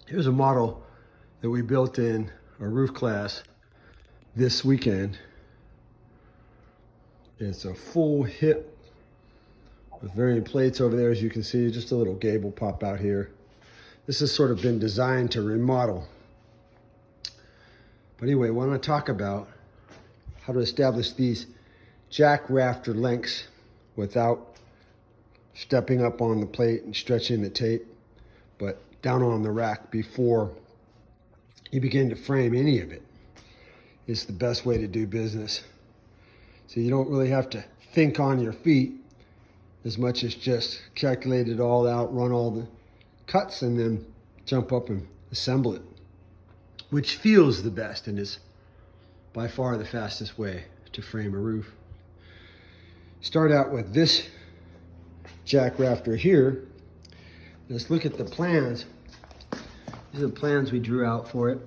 Here's a model that we built in a roof class this weekend. It's a full hip with varying plates over there, as you can see, just a little gable pop out here. This has sort of been designed to remodel. But anyway, I want to talk about how to establish these Jack Rafter lengths without stepping up on the plate and stretching the tape, but down on the rack before you begin to frame any of it. It's the best way to do business. So you don't really have to think on your feet as much as just calculate it all out, run all the cuts, and then jump up and assemble it, which feels the best and is by far the fastest way to frame a roof. Start out with this Jack Rafter here. Let's look at the plans. These are the plans we drew out for it.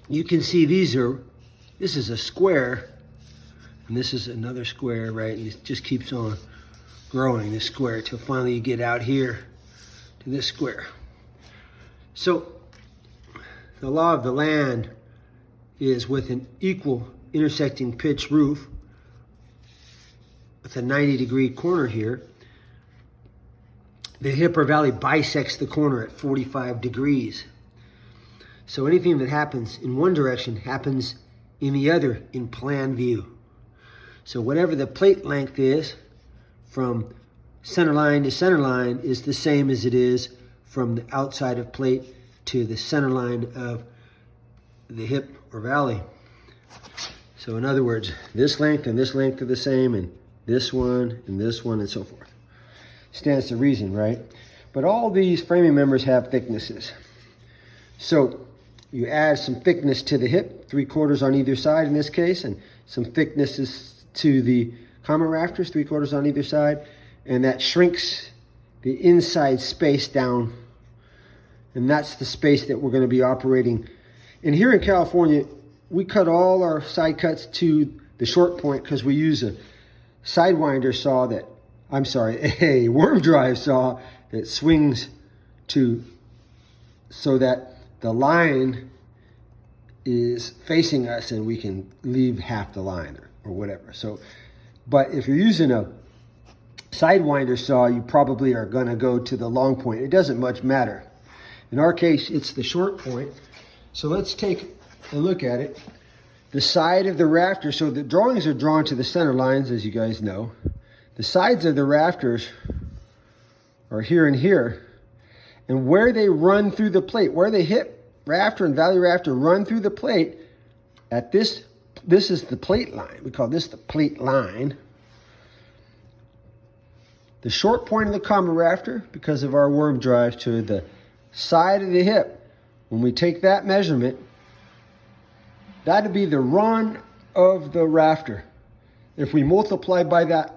You can see this is a square, and this is another square, right? And it just keeps on growing, this square, till finally you get out here to this square. So the law of the land is with an equal intersecting pitch roof with a 90-degree corner here, the hip or valley bisects the corner at 45 degrees. So anything that happens in one direction happens in the other in plan view. So whatever the plate length is from center line to center line is the same as it is from the outside of plate to the center line of the hip or valley. So in other words, this length and this length are the same, and this one and this one and so forth. Stands to reason, right? But all these framing members have thicknesses. So you add some thickness to the hip, 3/4 on either side in this case, and some thicknesses to the common rafters, 3/4 on either side, and that shrinks the inside space down. And that's the space that we're going to be operating. And here in California, we cut all our side cuts to the short point because we use a sidewinder saw a worm drive saw that swings so that the line is facing us and we can leave half the line or whatever. So, but if you're using a sidewinder saw, you probably are going to go to the long point. It doesn't much matter. In our case, it's the short point. So let's take a look at it. The side of the rafter, so the drawings are drawn to the center lines, as you guys know. The sides of the rafters are here and here. And where they run through the plate, where the hip rafter and valley rafter run through the plate, at this is the plate line. We call this the plate line. The short point of the common rafter, because of our worm drive, to the side of the hip. When we take that measurement, that'd be the run of the rafter. If we multiply by the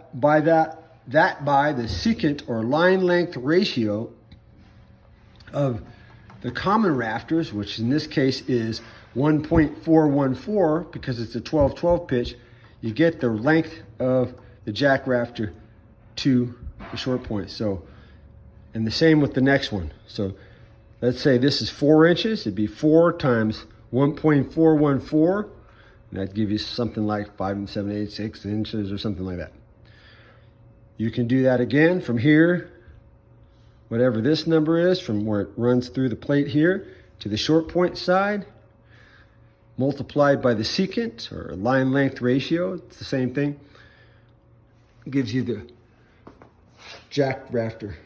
secant or line length ratio of the common rafters, which in this case is 1.414 because it's a 12/12 pitch, you get the length of the Jack Rafter to the short point. So, and the same with the next one. So let's say this is 4 inches. It'd be 4 times 1.414. And that'd give you something like 5 7/8 inches or something like that. You can do that again from here, whatever this number is, from where it runs through the plate here to the short point side, multiplied by the secant or line length ratio. It's the same thing. It gives you the Jack Rafter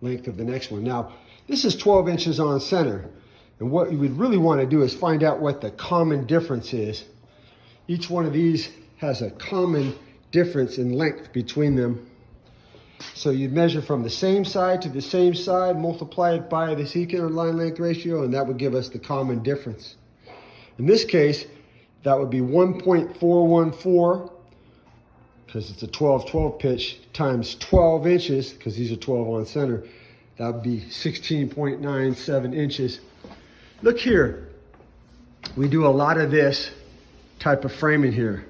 length of the next one. Now, this is 12 inches on center. And what you would really want to do is find out what the common difference is. Each one of these has a common difference in length between them. So you'd measure from the same side to the same side, multiply it by the secant or line length ratio, and that would give us the common difference. In this case, that would be 1.414, because it's a 12/12 pitch, times 12 inches, because these are 12 on center. That would be 16.97 inches. Look here, we do a lot of this type of framing here.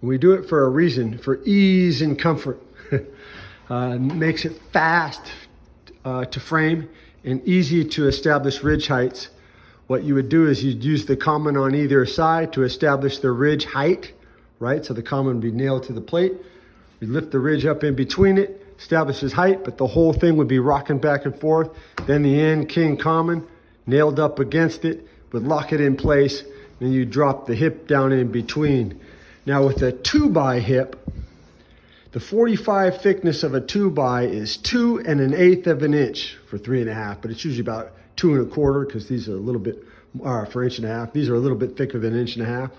We do it for a reason, for ease and comfort. Makes it fast to frame, and easy to establish ridge heights, what you would do is you'd use the common on either side to establish the ridge height, right? So the common would be nailed to the plate. We lift the ridge up in between it, establishes height, but the whole thing would be rocking back and forth. Then the end king common nailed up against it would lock it in place. Then you drop the hip down in between. Now with a 2x hip, the 45 thickness of a 2x is 2 1/8 of an inch for 3 1/2, but it's usually about 2 1/4 because these are a little bit, for 1 1/2. These are a little bit thicker than 1 1/2.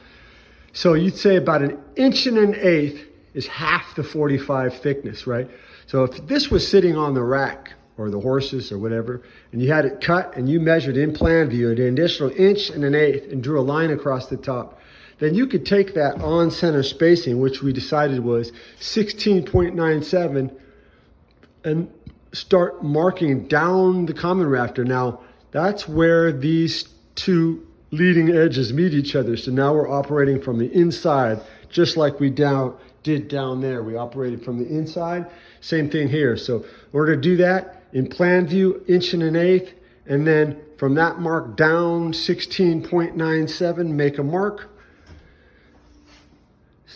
So you'd say about 1 1/8 is half the 45 thickness, right? So if this was sitting on the rack or the horses or whatever, and you had it cut and you measured in plan view an additional 1 1/8 and drew a line across the top, then you could take that on center spacing, which we decided was 16.97, and start marking down the common rafter. Now, that's where these two leading edges meet each other. So now we're operating from the inside, just like we did down there. We operated from the inside. Same thing here. So in order to do that, in plan view, 1 1/8, and then from that mark down 16.97, make a mark.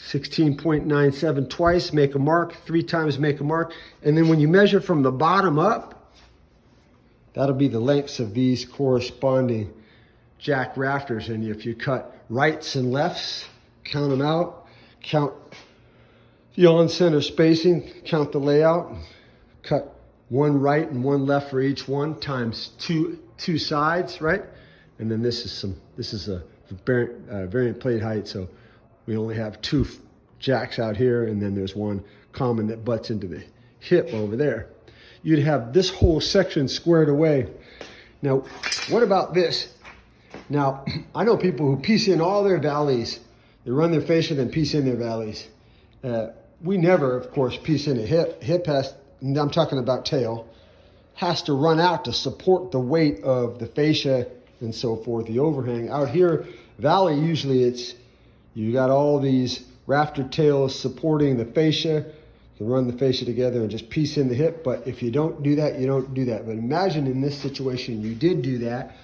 16.97 twice, make a mark, 3 times make a mark. And then when you measure from the bottom up, that'll be the lengths of these corresponding jack rafters. And if you cut rights and lefts, count them out, count the on-center spacing, count the layout, cut 1 right and 1 left for each one times two sides, right? And then this is a variant plate height, so we only have 2 jacks out here, and then there's 1 common that butts into the hip over there. You'd have this whole section squared away. Now, what about this? Now, I know people who piece in all their valleys. They run their fascia, then piece in their valleys. We never, of course, piece in a hip. Hip has, and I'm talking about tail, has to run out to support the weight of the fascia and so forth, the overhang. Out here, valley, usually you got all these rafter tails supporting the fascia. You can run the fascia together and just piece in the hip, but if you don't do that, you don't do that. But imagine in this situation, you did do that.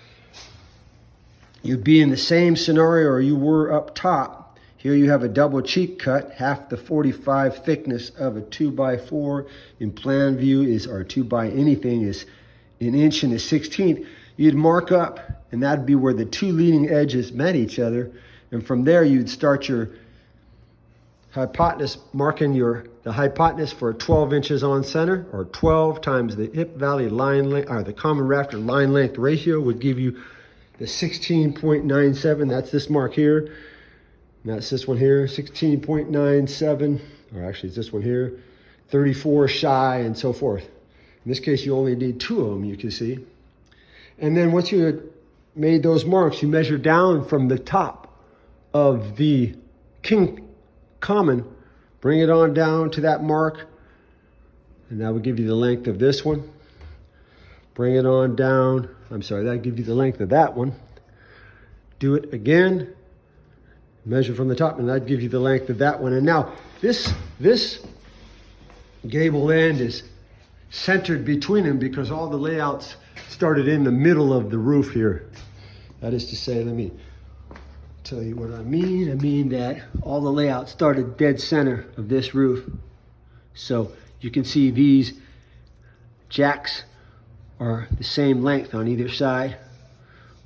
You'd be in the same scenario or you were up top. Here you have a double cheek cut, half the 45 thickness of a 2x4. In plan view or 2x anything is 1 1/16. You'd mark up, and that'd be where the 2 leading edges met each other. And from there, you'd start your hypotenuse, marking the hypotenuse for 12 inches on center, or 12 times the hip valley line length, or the common rafter line length ratio would give you the 16.97. That's this mark here. And that's this one here, 16.97, or actually it's this one here, 34 shy, and so forth. In this case, you only need 2 of them, you can see. And then once you had made those marks, you measure down from the top of the king common, bring it on down to that mark, and that would give you the length of this one. Bring it on down, that would give you the length of that one. Do it again, measure from the top, and that'd give you the length of that one. And now this gable end is centered between them because all the layouts started in the middle of the roof here. That is to say, let me tell you what I mean. I mean that all the layouts started dead center of this roof. So you can see these jacks are the same length on either side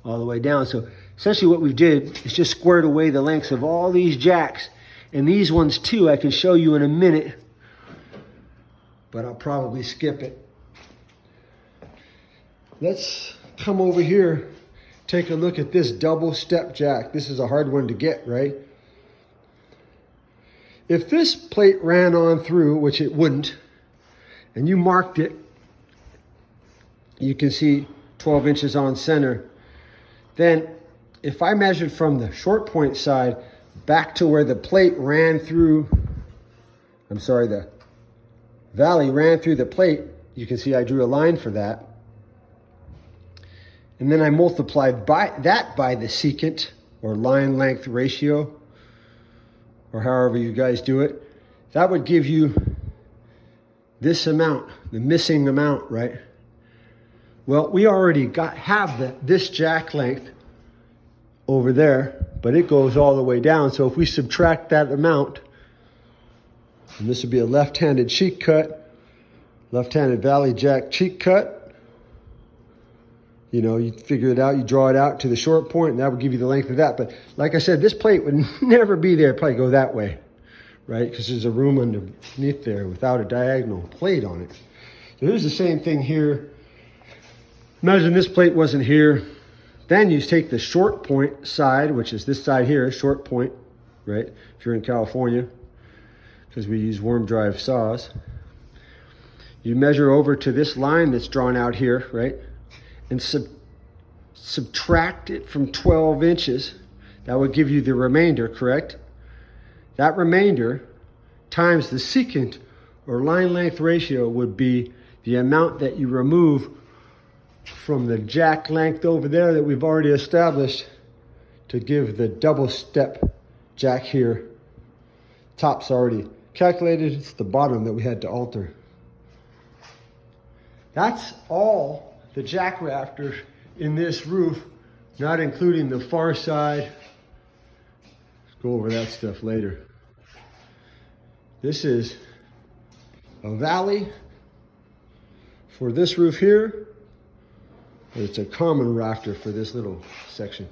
all the way down. So essentially what we did is just squared away the lengths of all these jacks. And these ones too, I can show you in a minute, but I'll probably skip it. Let's come over here, take a look at this double step jack. This is a hard one to get, right? If this plate ran on through, which it wouldn't, and you marked it, you can see 12 inches on center. Then if I measured from the short point side back to where the plate ran through, the valley ran through the plate, you can see I drew a line for that. And then I multiplied by the secant, or line length ratio, or however you guys do it. That would give you this amount, the missing amount, right? Well, we already have this jack length over there, but it goes all the way down. So if we subtract that amount, and this would be a left-handed cheek cut, left-handed valley jack cheek cut. You know, you figure it out, you draw it out to the short point, and that would give you the length of that. But like I said, this plate would never be there, probably go that way, right? Because there's a room underneath there without a diagonal plate on it. So here's the same thing here. Imagine this plate wasn't here. Then you take the short point side, which is this side here, short point, right? If you're in California, because we use worm drive saws. You measure over to this line that's drawn out here, right? And subtract it from 12 inches. That would give you the remainder, correct? That remainder times the secant or line length ratio would be the amount that you remove from the jack length over there that we've already established to give the double step jack here. Top's already calculated, it's the bottom that we had to alter. That's all the jack rafters in this roof, not including the far side. Let's go over that stuff later. This is a valley for this roof here. It's a common rafter for this little section.